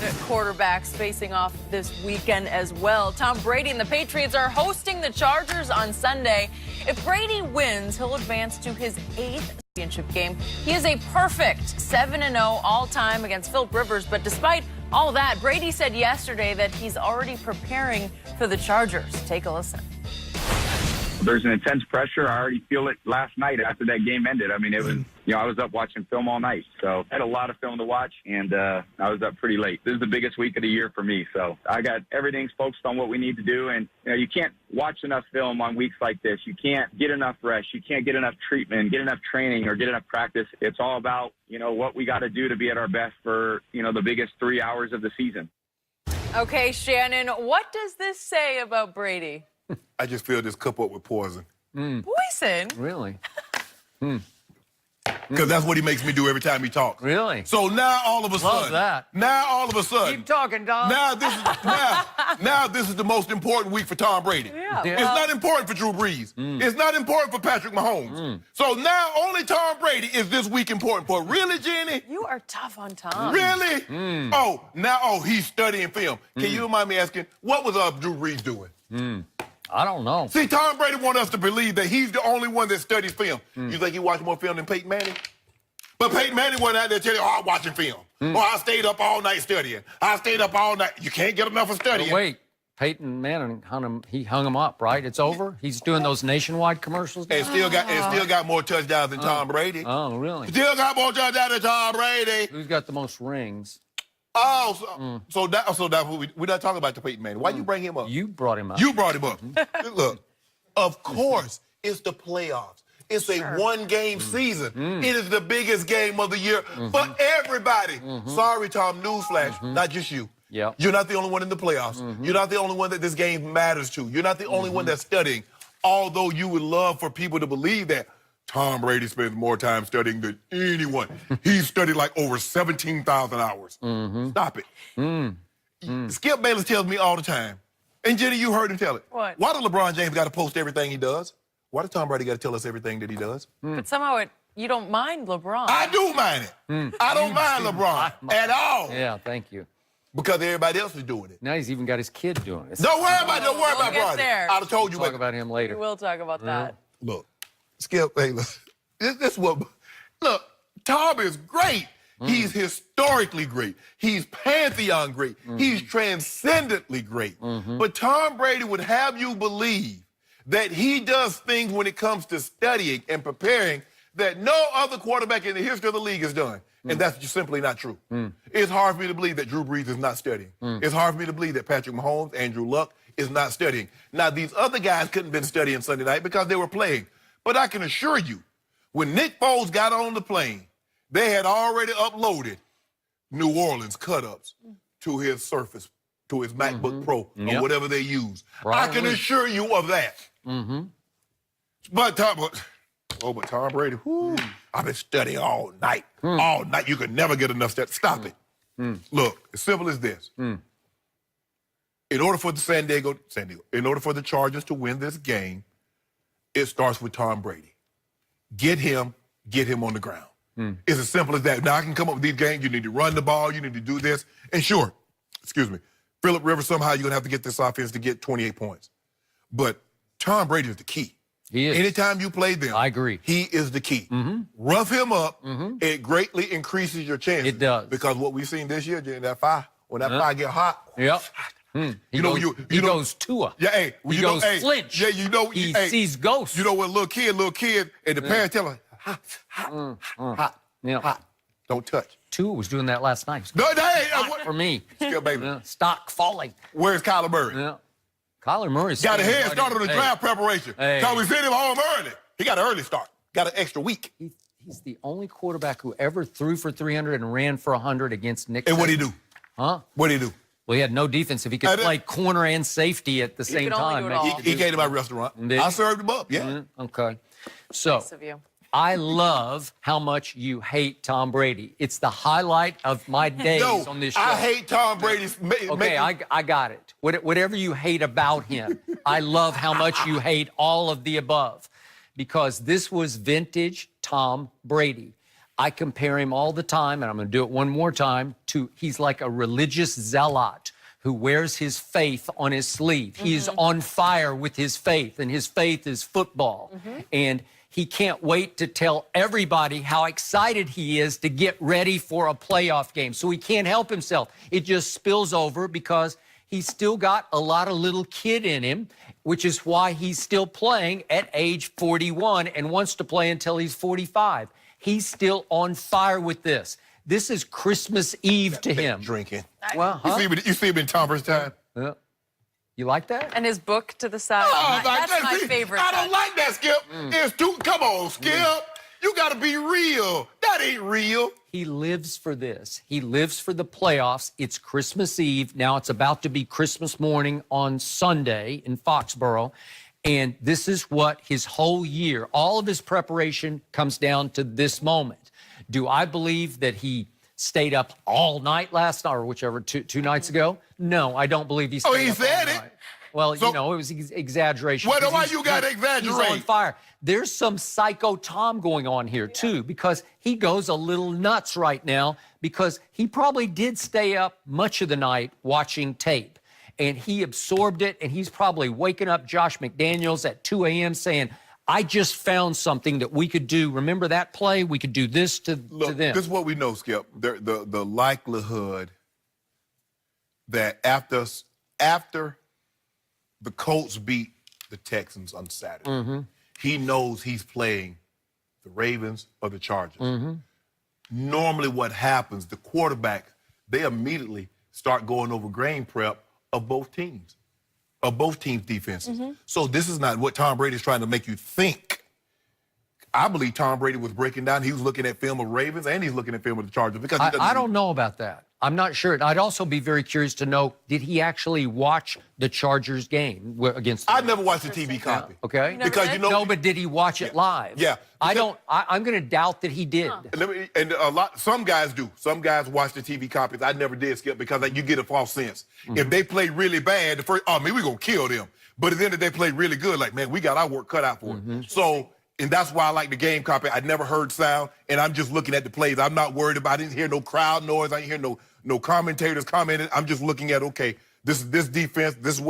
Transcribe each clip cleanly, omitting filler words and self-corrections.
quarterbacks facing off this weekend as well. Tom Brady and the Patriots are hosting the Chargers on Sunday. If Brady wins, he'll advance to his 8th championship game. He is a perfect 7-0 all-time against Philip Rivers, but despite all that, Brady said yesterday that he's already preparing for the Chargers. Take a listen. There's an intense pressure. I already feel it last night after that game ended. I mean, it was, I was up watching film all night. So I had a lot of film to watch, and I was up pretty late. This is the biggest week of the year for me. So I got everything's focused on what we need to do. And, you can't watch enough film on weeks like this. You can't get enough rest. You can't get enough treatment, get enough training, or get enough practice. It's all about, what we got to do to be at our best for, the biggest 3 hours of the season. Okay, Shannon, what does this say about Brady? I just filled this cup up with poison. Poison? Really? Because that's what he makes me do every time he talks. Really? So now all of a sudden. Love that. Now all of a sudden. Keep talking, Tom. Now this is the most important week for Tom Brady. Yeah. It's not important for Drew Brees. It's not important for Patrick Mahomes. So now only Tom Brady is this week important for. Really, Jenny? You are tough on Tom. Really? He's studying film. Can you remind me asking, what was Drew Brees doing? I don't know. See, Tom Brady wants us to believe that he's the only one that studies film. You think he watched more film than Peyton Manning? But Peyton Manning went out there telling you, I'm watching film. I stayed up all night studying. I stayed up all night. You can't get enough of studying. But wait, Peyton Manning hung him up, right? It's over? He's doing those nationwide commercials now? And still got more touchdowns than Tom Brady. Oh, really? Still got more touchdowns than Tom Brady. Who's got the most rings? So that we're not talking about the Peyton Manning. Why you bring him up? You brought him up. You brought him up. Look, of course, it's the playoffs. It's a one-game season. It is the biggest game of the year for everybody. Sorry, Tom, newsflash, not just you. Yeah. You're not the only one in the playoffs. You're not the only one that this game matters to. You're not the only one that's studying, although you would love for people to believe that. Tom Brady spends more time studying than anyone. He's studied like over 17,000 hours. Stop it. Skip Bayless tells me all the time, and Jenny, you heard him tell it. What? Why does LeBron James got to post everything he does? Why does Tom Brady got to tell us everything that he does? But somehow you don't mind LeBron. I do mind it. I don't mind LeBron at all. Yeah, thank you. Because everybody else is doing it. Now he's even got his kid doing it. Don't worry about We'll get Brody. there. I'd have told you. We'll talk about him later. We will talk about that. Look, Skip Bayless. This what. Look, Tom is great. He's historically great. He's pantheon great. He's transcendently great. But Tom Brady would have you believe that he does things when it comes to studying and preparing that no other quarterback in the history of the league has done. And that's just simply not true. It's hard for me to believe that Drew Brees is not studying. It's hard for me to believe that Patrick Mahomes, Andrew Luck is not studying. Now, these other guys couldn't have been studying Sunday night because they were playing. But I can assure you, when Nick Foles got on the plane, they had already uploaded New Orleans cut-ups to his Surface, to his MacBook Pro, or whatever they use. I can assure you of that. But Tom Brady, I've been studying all night. All night. You could never get enough study. Stop it. Look, as simple as this. In order for in order for the Chargers to win this game, it starts with Tom Brady. Get him on the ground. It's as simple as that. Now, I can come up with these games. You need to run the ball. You need to do this. And sure, Philip Rivers, somehow you're going to have to get this offense to get 28 points. But Tom Brady is the key. He is. Anytime you play them, I agree. He is the key. Rough him up, it greatly increases your chances. It does. Because what we've seen this year, when that fire get hot, He goes Tua. Yeah, hey. He goes flinch. Yeah, he sees ghosts. You know what, little kid, and the parents tell him, hot. Don't touch. Tua was doing that last night. No, For me. Still, baby. Stock falling. Where's Kyler Murray? Yeah. Kyler Murray's got a head start on the draft preparation. So we sent him home early. He got an early start. Got an extra week. He's the only quarterback who ever threw for 300 and ran for 100 against Nick. And what'd he do? Huh? What'd he do? Well, he had no defense. If he could play corner and safety at the same time. He came to my restaurant. I served him up, Okay. So, Nice of you. I love how much you hate Tom Brady. It's the highlight of my days on this show. I hate Tom Brady's... Okay, I got it. Whatever you hate about him, I love how much you hate all of the above. Because this was vintage Tom Brady. I compare him all the time, and I'm going to do it one more time, to he's like a religious zealot who wears his faith on his sleeve. He's on fire with his faith, and his faith is football. And he can't wait to tell everybody how excited he is to get ready for a playoff game. So he can't help himself. It just spills over because he's still got a lot of little kid in him, which is why he's still playing at age 41 and wants to play until he's 45. He's still on fire with this. This is Christmas Eve to him. Drinking. Well, You see him in Tom Brady's time? You like that? And his book to the side. Oh, That's my favorite. I don't like that, Skip. It's too. Come on, Skip. You got to be real. That ain't real. He lives for this. He lives for the playoffs. It's Christmas Eve. Now it's about to be Christmas morning on Sunday in Foxborough. And this is what his whole year, all of his preparation comes down to this moment. Do I believe that he stayed up all night last night or whichever, two nights ago? No, I don't believe he stayed up all night. Oh, he said it. Well, you know, it was exaggeration. Why you got to exaggerate? He's on fire. There's some psycho Tom going on here, too, because he goes a little nuts right now because he probably did stay up much of the night watching tape. And he absorbed it, and he's probably waking up Josh McDaniels at 2 a.m. saying, I just found something that we could do. Remember that play? We could do this to them. This is what we know, Skip. The likelihood that after the Colts beat the Texans on Saturday, he knows he's playing the Ravens or the Chargers. Normally what happens, the quarterback, they immediately start going over grain prep of both teams' defenses. So this is not what Tom Brady is trying to make you think. I believe Tom Brady was breaking down. He was looking at film of Ravens and he's looking at film of the Chargers. Because I don't know about that. I'm not sure. I'd also be very curious to know, did he actually watch the Chargers game against the I never watched the TV copy. Okay. Because No, but did he watch it live? Yeah. I'm going to doubt that he did. Some guys do. Some guys watch the TV copies. I never did, Skip, because you get a false sense. If they play really bad, we're going to kill them. But at the end of the day, play really good. Like, man, we got our work cut out for it. So, and that's why I like the game copy. I never heard sound, and I'm just looking at the plays. I'm not worried about. I didn't hear no crowd noise. I didn't hear no commentators commenting. I'm just looking at, okay, this defense. This is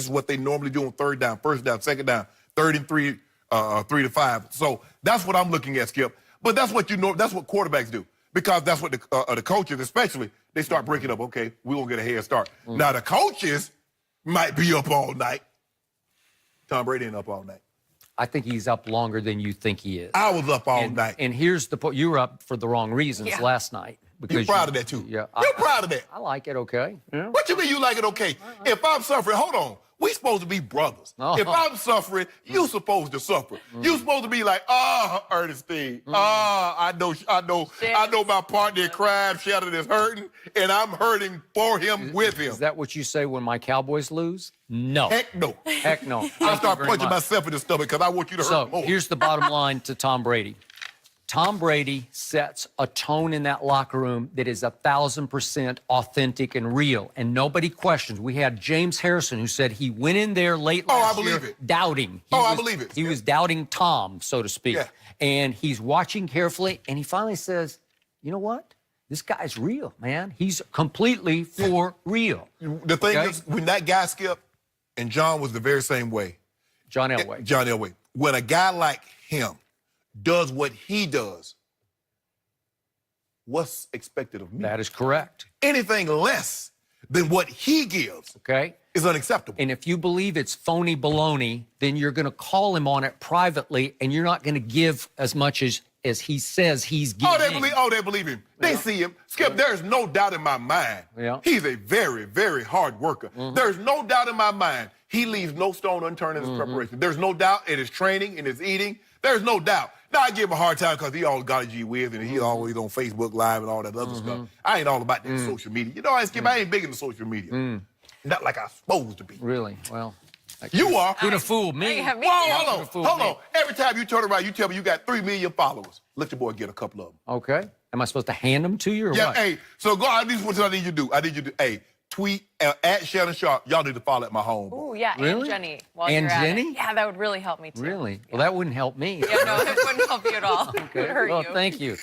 what they normally do on third down, first down, second down, 3rd and 3, 3 to 5. So that's what I'm looking at, Skip. But that's what that's what quarterbacks do, because that's what the coaches, especially, they start breaking up. Okay, we're gonna get a head start. Now the coaches might be up all night. Tom Brady ain't up all night. I think he's up longer than you think he is. I was up all night. And here's the point. You were up for the wrong reasons last night. You're proud of that, too. Yeah, You're proud of that. I like it, okay. Yeah. What you mean you like it okay? If I'm suffering, hold on. We supposed to be brothers. If I'm suffering, you supposed to suffer. You supposed to be like, Ernestine. I know my partner in crime, Shannon, is hurting, and I'm hurting for him, with him. Is that what you say when my Cowboys lose? No. Heck no. Heck no. I start punching myself in the stomach because I want you to hurt more. So here's the bottom line to Tom Brady. Tom Brady sets a tone in that locker room that is 1,000% authentic and real, and nobody questions. We had James Harrison who said he went in there late last year doubting. I believe it. He was doubting Tom, so to speak. Yeah. And he's watching carefully, and he finally says, you know what? This guy's real, man. He's completely for real. The thing is, when that guy, Skip, and John was the very same way. John Elway. John Elway. When a guy like him does what he does, what's expected of me? That is correct. Anything less than what he gives is unacceptable. And if you believe it's phony baloney, then you're going to call him on it privately, and you're not going to give as much as he says he's giving. They believe him. They see him. Skip, there's no doubt in my mind. He's a very, very hard worker. There's no doubt in my mind. He leaves no stone unturned in his preparation. There's no doubt in his training, in his eating. There's no doubt. Now, I give him a hard time because he always got a G whiz and he's always on Facebook Live and all that other stuff. I ain't all about that social media. You know, I ain't big into social media. Not like I'm supposed to be. Really? Well, you are. Could have fooled me. Hold on. Every time you turn around, you tell me you got 3 million followers. Let your boy get a couple of them. Okay. Am I supposed to hand them to you or what? Hey, so go on. This is what I need you to do. I need you to, tweet at Shannon Sharp. Y'all need to follow at my home. Ooh, yeah, Really? and Jenny. While And you're at Jenny? it. Yeah, that would really help me too. Really? Well, that wouldn't help me. Yeah, no, it wouldn't help you at all. It would hurt Well, you. thank you.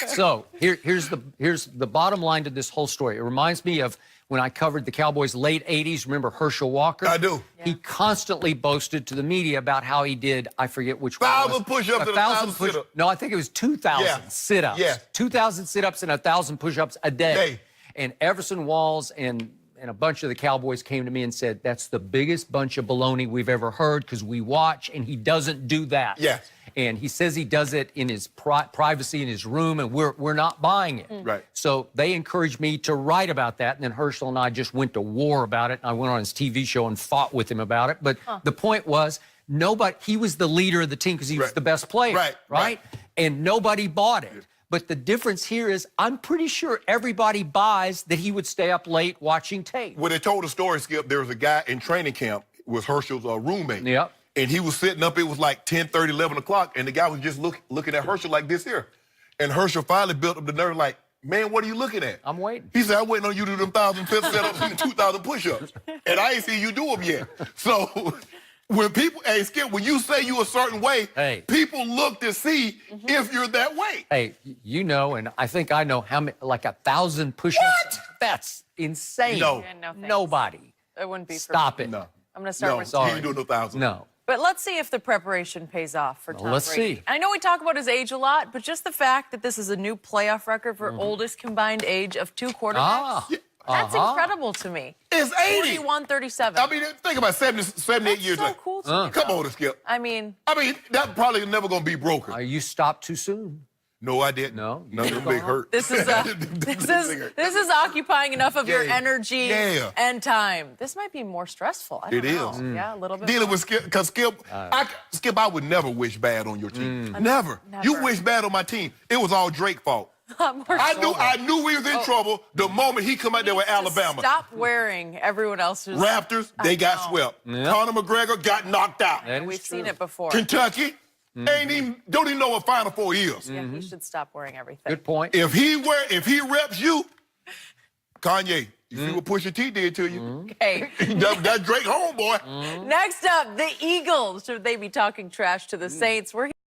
So here's the bottom line to this whole story. It reminds me of when I covered the Cowboys late 80s. Remember Herschel Walker? I do. Yeah. He constantly boasted to the media about how he did, I forget which one. 1,000 push-ups and 1,000 sit-ups. No, I think it was 2,000 Yeah. sit-ups. Yeah. 2,000 sit-ups and 1,000 push-ups a day. Day. And Everson Walls and a bunch of the Cowboys came to me and said, that's the biggest bunch of baloney we've ever heard because we watch and he doesn't do that. Yeah. And he says he does it in his privacy in his room, and we're not buying it. Right. So they encouraged me to write about that, and then Herschel and I just went to war about it. I went on his TV show and fought with him about it. But the point was, he was the leader of the team because he was Right. the best player, Right. And nobody bought it. But the difference here is I'm pretty sure everybody buys that he would stay up late watching tape. When they told the story, Skip, there was a guy in training camp, was Herschel's roommate. Yep. And he was sitting up, it was like 10:30, 11 o'clock, and the guy was just looking at Herschel like this here. And Herschel finally built up the nerve like, man, what are you looking at? I'm waiting. He said, I'm waiting on you to do them 1,000 sit-ups and 2,000 push-ups. And I ain't seen you do them yet. So when people, hey, Skip, when you say you a certain way, Hey. people look to see if you're that way. Hey, you know, and I think I know how many, like 1,000 push-ups. What? That's insane. No. Yeah, no thanks. Nobody. It wouldn't be for Stop me. it. No. I'm going to start No, with he sorry. ain't doing no 1,000. No. But let's see if the preparation pays off for Tom let's Brady. see. I know we talk about his age a lot, but just the fact that this is a new playoff record for oldest combined age of two quarterbacks, Ah. that's incredible to me. It's 80. 41, 37. I mean, think about 78 that's years so later. cool to me. Come though. on, Skip. I mean, That probably never gonna be broken. You stopped too soon. No, I didn't. No, you None of keep them big going. hurt. this is this is occupying enough of your Yeah. energy Yeah. and time. This might be more stressful. I don't It know. is. Yeah, a little bit. Dealing more. with Skip, because Skip, I would never wish bad on your team. Never. Never. You wish bad on my team. It was all Drake's fault. More I knew we was in trouble the moment he come out there with Alabama. Stop wearing everyone else's. Raptors, they got swept. Yeah. Conor McGregor got knocked out. That is We've true. seen it before. Kentucky don't even know what Final Four is. Yeah, he should stop wearing everything. Good point. If he reps you, Kanye, you see what Pusha T did to you? Okay. that Drake homeboy. Next up, the Eagles. Should they be talking trash to the Saints? We're